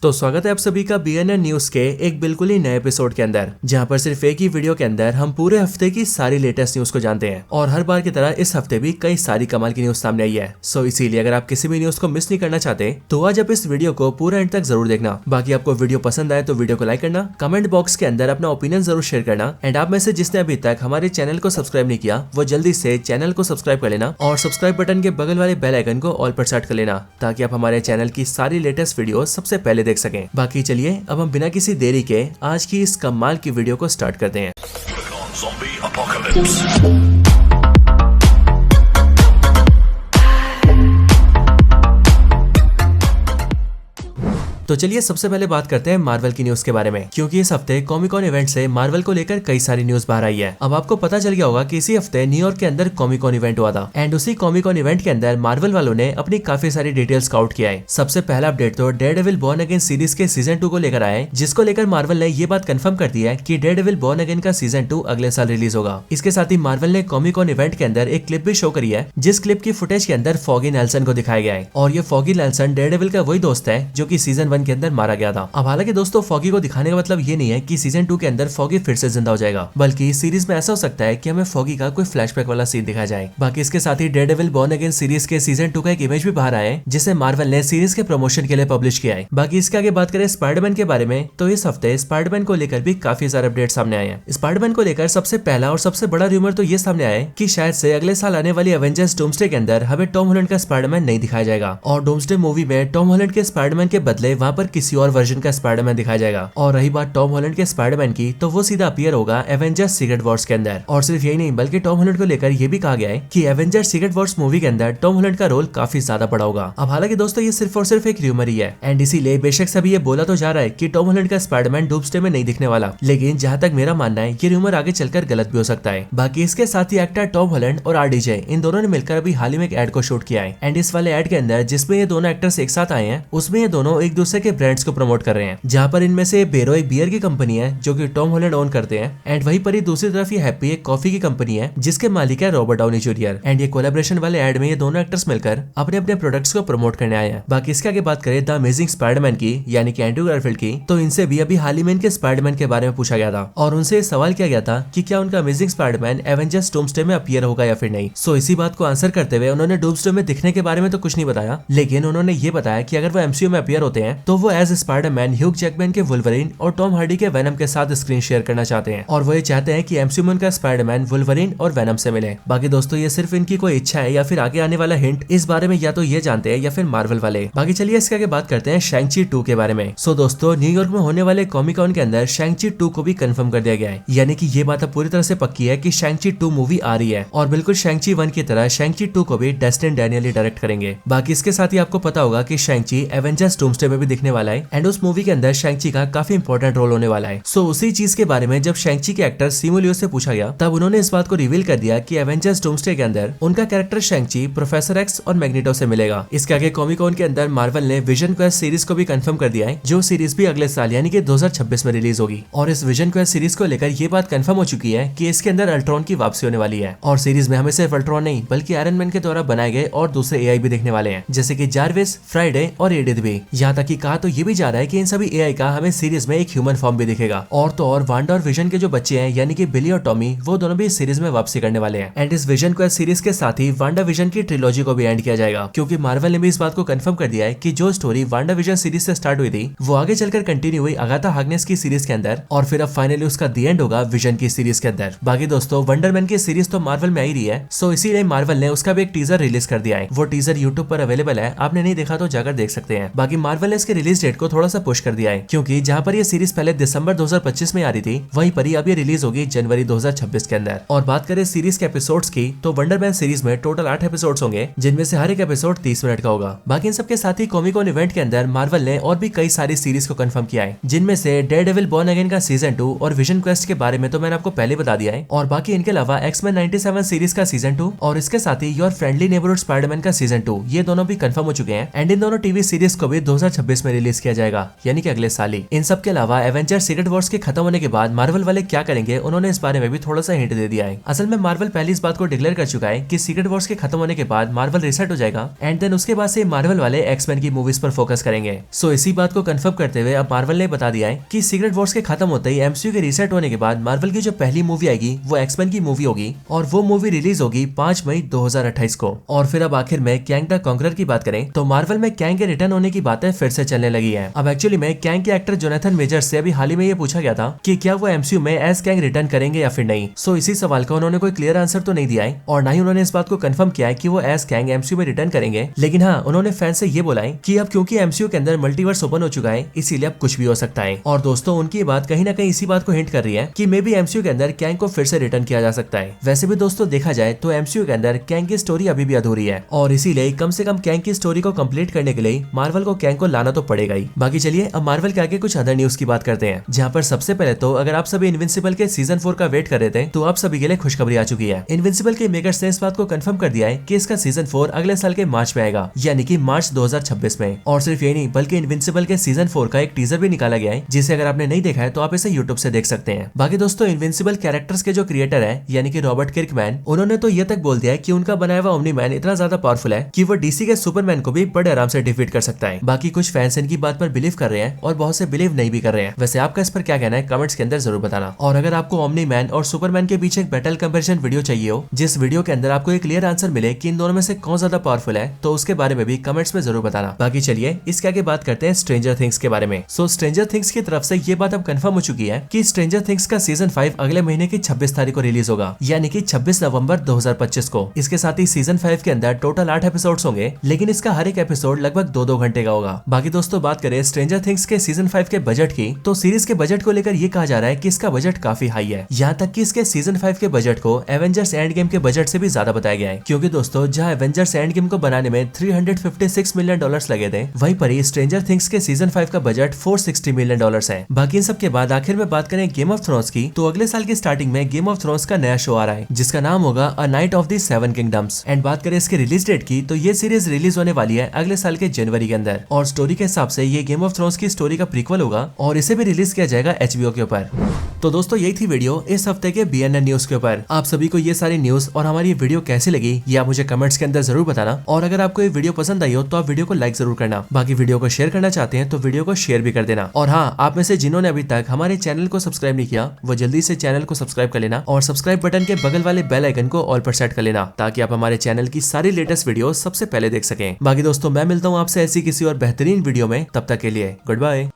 तो स्वागत है आप सभी का BNN न्यूज के एक बिल्कुल ही नए एपिसोड के अंदर, जहां पर सिर्फ एक ही वीडियो के अंदर हम पूरे हफ्ते की सारी लेटेस्ट न्यूज को जानते हैं। और हर बार की तरह इस हफ्ते भी कई सारी कमाल की न्यूज सामने आई है। सो इसीलिए अगर आप किसी भी न्यूज को मिस नहीं करना चाहते तो आज आप इस वीडियो को पूरा एंड तक जरूर देखना। बाकी आपको वीडियो पसंद आए तो वीडियो को लाइक करना, कमेंट बॉक्स के अंदर अपना ओपिनियन जरूर शेयर करना। एंड आप में से जिसने अभी तक हमारे चैनल को सब्सक्राइब नहीं किया वो जल्दी से चैनल को सब्सक्राइब कर लेना और सब्सक्राइब बटन के बगल वाले बेल आइकन को ऑल पर सेट कर लेना, ताकि आप हमारे चैनल की सारी लेटेस्ट वीडियो सबसे पहले देख सकें। बाकी चलिए अब हम बिना किसी देरी के आज की इस कमाल की वीडियो को स्टार्ट करते हैं। तो चलिए सबसे पहले बात करते हैं मार्वल की न्यूज के बारे में, क्योंकि इस हफ्ते कॉमिक कॉन इवेंट से मार्वल को लेकर कई सारी न्यूज बाहर आई है। अब आपको पता चल गया होगा कि इसी हफ्ते न्यूयॉर्क के अंदर कॉमिक कॉन इवेंट हुआ था एंड उसी कॉमिक कॉन इवेंट के अंदर मार्वल वालों ने अपनी काफी सारी डिटेल्स स्काउट किया है। सबसे पहला अपडेट तो डेयरडेविल बॉर्न अगेन सीरीज के सीजन 2 को लेकर आया है, जिसको लेकर मार्वल ने ये बात कंफर्म कर दी है कि डेयरडेविल बॉर्न अगेन का सीजन 2 अगले साल रिलीज होगा। इसके साथ ही मार्वल ने कॉमिक कॉन इवेंट के अंदर एक क्लिप भी शो करी है, जिस क्लिप की फुटेज के अंदर फॉगी नेल्सन को दिखाया गया है। और ये फॉगी नेल्सन डेयरडेविल का वही दोस्त है जो कि सीजन 1 के अंदर मारा गया था। अब हालांकि दोस्तों फॉगी को दिखाने का मतलब ये नहीं है कि सीजन 2 के अंदर फॉगी फिर से जिंदा हो जाएगा, बल्कि सीरीज में ऐसा हो सकता है कि हमें फॉगी का कोई फ्लैशबैक वाला सीन दिखाया जाए। बाकी इसके साथ ही डेयरडेविल बॉर्न अगेन सीरीज के सीजन 2 का एक इमेज भी बाहर आया है, जिसे मार्वल ने सीरीज के प्रमोशन के लिए पब्लिश किया है। बाकी इसके आगे बात करें स्पाइडरमैन के बारे में, तो इस हफ्ते स्पाइडरमैन को लेकर भी काफी सारे अपडेट सामने आए हैं। स्पाइडरमैन को लेकर सबसे पहला और सबसे बड़ा रूमर तो ये सामने आया है कि शायद से अगले साल आने वाली एवेंजर्स डूम्सडे के अंदर हमें टॉम हॉलैंड का स्पाइडरमैन नहीं दिखाया जाएगा, और डूम्सडे मूवी में टॉम हॉलैंड के स्पाइडरमैन के बदले वहां पर किसी और वर्जन का स्पाइडरमैन दिखाया जाएगा। और रही बात टॉम हॉलैंड के स्पाइडरमैन की, तो वो सीधा अपीयर होगा एवेंजर्स सीक्रेट वॉर्स के अंदर। और सिर्फ यही नहीं बल्कि टॉम हॉलैंड को लेकर ये भी कहा गया है कि एवेंजर्स सीक्रेट वॉर्स मूवी के अंदर टॉम हॉलैंड का रोल काफी ज्यादा बड़ा होगा। अब हालांकि दोस्तों ये सिर्फ और सिर्फ एक रूमर ही है, एंड इसीलिए बेशक सभी ये बोला तो जा रहा है कि टॉम हॉलैंड का स्पाइडरमैन डूम्सडे में नहीं दिखने वाला, लेकिन जहां तक मेरा मानना है ये रूमर आगे चलकर गलत भी हो सकता है। बाकी इसके साथ ही एक्टर टॉम हॉलैंड और RDJ इन दोनों ने मिलकर अभी हाल ही में एक एड को शूट किया है, एंड इस वाले एड के अंदर जिसमें ये दोनों एक्टर्स एक साथ आए हैं उसमें ये दोनों एक दूसरे के ब्रांड्स को प्रमोट कर रहे हैं, जहाँ पर इनमें से बेरो एक बियर की कंपनी है जो कि टॉम हॉलैंड ओन करते हैं, एंड वहीं पर ही दूसरी तरफ ये हैप्पी एक कॉफी की कंपनी है जिसके मालिक है रॉबर्ट डाउनी जूनियर। एंड ये कोलैबोरेशन वाले एड में ये दोनों एक्टर्स मिलकर अपने अपने प्रोडक्ट्स को प्रमोट करने आए हैं। बाकी इसके आगे बात करें द अमेजिंग स्पाइडरमैन की, यानी कि एंड्रू गारफील्ड की, तो इनसे भी अभी हाल ही में इनके स्पाइडरमैन के बारे में पूछा गया था और उनसे सवाल किया गया था कि क्या उनका अमेजिंग स्पाइडरमैन एवेंजर्स डूम्सडे में अपीयर होगा या फिर नहीं। सो इसी बात को आंसर करते हुए उन्होंने डूम्सडे में दिखने के बारे में तो कुछ नहीं बताया, लेकिन उन्होंने ये बताया कि अगर वो MCU में अपीयर होते हैं तो वो एज स्पाइडरमैन ह्यूग जैकमैन के वुल्वरीन और टॉम हार्डी के वेनम के साथ स्क्रीन शेयर करना चाहते हैं, और वो ये चाहते हैं कि MCU में उनका स्पाइडरमैन वुल्वरीन और वेनम से मिले। बाकी दोस्तों ये सिर्फ इनकी कोई इच्छा है या फिर आगे आने वाला हिंट, इस बारे में या तो ये जानते हैं या फिर मार्वल वाले। बाकी चलिए इसके आगे बात करते हैं शैंग-ची 2 के बारे में। सो दोस्तों न्यूयॉर्क में होने वाले कॉमिक कॉन के अंदर शैंग-ची 2 को भी कंफर्म कर दिया गया है, यानी कि ये बात अब पूरी तरह से पक्की है कि शैंग-ची 2 मूवी आ रही है, और बिल्कुल शैंग-ची 1 की तरह शैंग-ची 2 को भी डस्टिन डैनियल ही डायरेक्ट करेंगे। बाकी इसके साथ ही आपको पता होगा कि शैंग-ची एवेंजर्स डूम्सडे में भी दिखने वाला है, एंड उस मूवी के अंदर शैंग-ची का काफी इंपॉर्टेंट रोल होने वाला है। सो उसी चीज के बारे में जब शैंग-ची के एक्टर सिमो लियो से पूछा गया तब उन्होंने इस बात को रिवील कर दिया कि एवेंजर्स डूम्सडे के अंदर उनका कैरेक्टर शैंग-ची प्रोफेसर एक्स और मैग्नेटो से मिलेगा। इसके आगे कॉमिक कॉन के अंदर मार्वल ने विजन क्वेस्ट सीरीज को भी कंफर्म कर दिया है, जो सीरीज भी अगले साल यानी कि 2026 में रिलीज होगी। और इस विजन क्वेस्ट सीरीज को लेकर ये बात कंफर्म हो चुकी है कि इसके अंदर अल्ट्रॉन की वापसी होने वाली है, और सीरीज में हमें सिर्फ अल्ट्रॉन नहीं बल्कि आयरन मैन के द्वारा बनाए गए और दूसरे AI भी देखने वाले हैं, जैसे कि जारविस, फ्राइडे और एडिथ भी। यहाँ तक कि कहा तो ये भी जा रहा है कि इन सभी AI का हमें सीरीज में एक ह्यूमन फॉर्म भी दिखेगा। और तो और वांडा और विजन के जो बच्चे हैं यानी कि बिली और टॉमी, वो दोनों भी इस सीरीज में वापसी करने वाले हैं। एंड इस विजन क्वेस्ट सीरीज के साथ ही वांडा विजन की ट्रिलॉजी को भी एंड किया जाएगा, क्योंकि मार्वल ने भी इस बात को कंफर्म कर दिया है कि जो स्टोरी वांडा विजन सीरीज से स्टार्ट हुई थी वो आगे चलकर कंटिन्यू हुई अगाथा हार्कनेस की सीरीज के अंदर, और फिर अब फाइनली उसका दी एंड होगा विजन की सीरीज के अंदर। बाकी दोस्तों वंडरमैन की सीरीज तो मार्वल में आई रही है, सो इसीलिए मार्वल ने उसका भी एक टीजर रिलीज कर दिया है। वो टीजर यूट्यूब पर अवेलेबल है, आपने नहीं देखा तो जाकर देख सकते हैं। बाकी मार्वल ने इसके रिलीज डेट को थोड़ा सा पुश कर दिया है, क्योंकि जहां पर ये सीरीज पहले दिसंबर 2025 में आ रही थी, वहीं पर ही अब ये रिलीज होगी जनवरी 2026 के अंदर। और बात करें सीरीज के एपिसोड्स की, तो वंडरमैन सीरीज में टोटल 8 एपिसोड्स होंगे, जिनमें से हर एक एपिसोड 30 मिनट का होगा। बाकी इन सबके साथ ही कॉमिक कॉन इवेंट के अंदर मार्वल ने और भी कई सारी सीरीज को कंफर्म किया है, जिनमें से डेयरडेविल बॉर्न अगेन का सीजन 2 और विजन क्वेस्ट के बारे में तो मैंने आपको पहले बता दिया है, और बाकी इनके अलावा एक्समैन 97 सीरीज का सीजन 2 और इसके साथ ही योर फ्रेंडली नेबरहुड स्पाइडरमैन का सीजन 2, ये दोनों भी कंफर्म हो चुके हैं। एंड इन दोनों टीवी सीरीज को भी 2026 2026 में रिलीज किया जाएगा, यानी कि अगले साल ही। इन सब के अलावा एवेंजर सीक्रेट वॉर्स के खत्म होने के बाद मार्वल वाले क्या करेंगे, उन्होंने इस बारे में भी थोड़ा सा हिंट दे दिया है। असल में मार्वल पहले इस बात को डिक्लेयर कर चुका है कि सीक्रेट वॉर्स के खत्म होने के बाद मार्वल रिसेट हो जाएगा एंड देन उसके बाद से मार्वल वाले एक्समैन की मूवीज पर फोकस करेंगे। सो इसी बात को कंफर्म करते हुए अब मार्वल ने बता दिया है कि सीक्रेट वॉर्स के खत्म होते ही एमसीयू के रिसेट होने के बाद मार्वल की जो पहली मूवी आएगी वो एक्समैन की मूवी होगी और वो मूवी रिलीज होगी 5 मई 2028 को। और फिर अब आखिर में कैंग द कॉन्करर की बात करें तो मार्वल में कैंग के रिटर्न होने की बातें फिर से चलने लगी है। अब एक्चुअली में कैंग के एक्टर जोनाथन मेजर्स से अभी हाल ही में ये पूछा गया था कि क्या वो एमसीयू में एज कैंग रिटर्न करेंगे या फिर नहीं। सो इसी सवाल का उन्होंने कोई क्लियर आंसर तो नहीं दिया है और ना ही उन्होंने इस बात को कंफर्म किया है कि वो एज कैंग एमसीयू में रिटर्न करेंगे। लेकिन हाँ, उन्होंने फैंस से ये बोला है कि अब क्योंकि एमसीयू के अंदर मल्टीवर्स ओपन हो चुका है इसीलिए अब कुछ भी हो सकता है। और दोस्तों उनकी बात कहीं ना कहीं इसी बात को हिंट कर रही है कि मे बी एमसीयू के अंदर कैंग को फिर से रिटर्न किया जा सकता है। वैसे भी दोस्तों देखा जाए तो एमसीयू के अंदर कैंग की स्टोरी अभी भी अधूरी है और इसीलिए कम से कम कैंग की स्टोरी को कंप्लीट करने के लिए मार्वल को कैंग को लाना तो पड़ेगा ही। बाकी चलिए अब मार्वल के आगे कुछ अदर न्यूज की बात करते हैं, जहाँ पर सबसे पहले तो अगर आप सभी इनविंसिबल के सीजन 4 का वेट कर रहे थे तो आप सभी के लिए खुशखबरी आ चुकी है। इनविंसिबल के मेकर्स ने इस बात को कंफर्म कर दिया है कि इसका सीजन 4 अगले साल के मार्च में आएगा, यानी कि मार्च 2026 में। और सिर्फ ये नहीं बल्कि इनविंसिबल के सीजन 4 का एक टीजर भी निकाला गया है, जिसे अगर आपने नहीं देखा है तो आप इसे यूट्यूब से देख सकते हैं। बाकी दोस्तों इनविंसिबल कैरेक्टर्स के जो क्रिएटर है यानी कि रॉबर्ट किर्कमैन, उन्होंने तो ये तक बोल दिया है कि उनका बनाया हुआ ओमनी मैन इतना ज्यादा पावरफुल है कि वो डीसी के सुपरमैन को भी बड़े आराम से डिफीट कर सकता है। बाकी कुछ फैंस इनकी बात पर बिलीव कर रहे हैं और बहुत से बिलीव नहीं भी कर रहे हैं। वैसे आपका इस पर क्या कहना है कमेंट्स के अंदर जरूर बताना। और अगर आपको ओमनी मैन और सुपरमैन के बीच एक बैटल कंपैरिजन वीडियो चाहिए हो, जिस वीडियो के अंदर आपको एक क्लियर आंसर मिले कि इन दोनों में से कौन ज्यादा पावरफुल है, तो उसके बारे में भी कमेंट्स में जरूर बताना। बाकी चलिए इसके आगे बात करते हैं स्ट्रेंजर थिंग्स के बारे में। सो स्ट्रेंजर थिंग्स की तरफ से ये बात अब कंफर्म हो चुकी है कि स्ट्रेंजर थिंग्स का सीजन 5 अगले महीने की 26 तारीख को रिलीज होगा, यानी कि 26 नवंबर 2025 को। इसके साथ ही सीजन 5 के अंदर टोटल 8 एपिसोड्स होंगे, लेकिन इसका हर एक एपिसोड लगभग 2-2 घंटे का होगा। बाकी दोस्तों बात करें स्ट्रेंजर थिंग्स के सीजन 5 के बजट की, तो सीरीज के बजट को लेकर ये कहा जा रहा है कि इसका बजट काफी हाई है। यहाँ तक कि इसके सीजन 5 के बजट को एवेंजर्स एंड गेम के बजट से भी ज्यादा बताया गया है, क्योंकि दोस्तों जहाँ एवेंजर्स एंड गेम को बनाने में $356 मिलियन लगे थे, वहीं पर ही स्ट्रेंजर थिंग्स के सीजन 5 का बजट $460 मिलियन है। बाकी इन सब के बाद आखिर में बात करें गेम ऑफ थ्रोन्स की, तो अगले साल की स्टार्टिंग में गेम ऑफ थ्रोन्स का नया शो आ रहा है जिसका नाम होगा a night of the 7 kingdoms. And बात करें इसके रिलीज डेट की, तो ये सीरीज रिलीज होने वाली है अगले साल के जनवरी के अंदर। और स्टोरी के हिसाब से ये गेम ऑफ थ्रोन्स की स्टोरी का प्रीक्वल होगा और इसे भी रिलीज किया जाएगा HBO के ऊपर। तो दोस्तों यही थी वीडियो इस हफ्ते के BNN न्यूज के ऊपर। आप सभी को ये सारी न्यूज और हमारी वीडियो कैसी लगी ये आप मुझे कमेंट्स के अंदर जरूर बताना। और अगर आपको ये वीडियो पसंद आई हो तो आप वीडियो को लाइक जरूर करना। बाकी वीडियो को शेयर करना चाहते हैं तो वीडियो को शेयर भी कर देना। और हाँ, आप में से जिन्होंने अभी तक हमारे चैनल को सब्सक्राइब नहीं किया वो जल्दी से चैनल को सब्सक्राइब कर लेना और सब्सक्राइब बटन के बगल वाले बेल आइकन को ऑल पर सेट कर लेना, ताकि आप हमारे चैनल की सारी लेटेस्ट वीडियो सबसे पहले देख सकें। बाकी दोस्तों मैं मिलता हूँ आपसे ऐसी किसी और बेहतरीन वीडियो में, तब तक के लिए गुड बाय।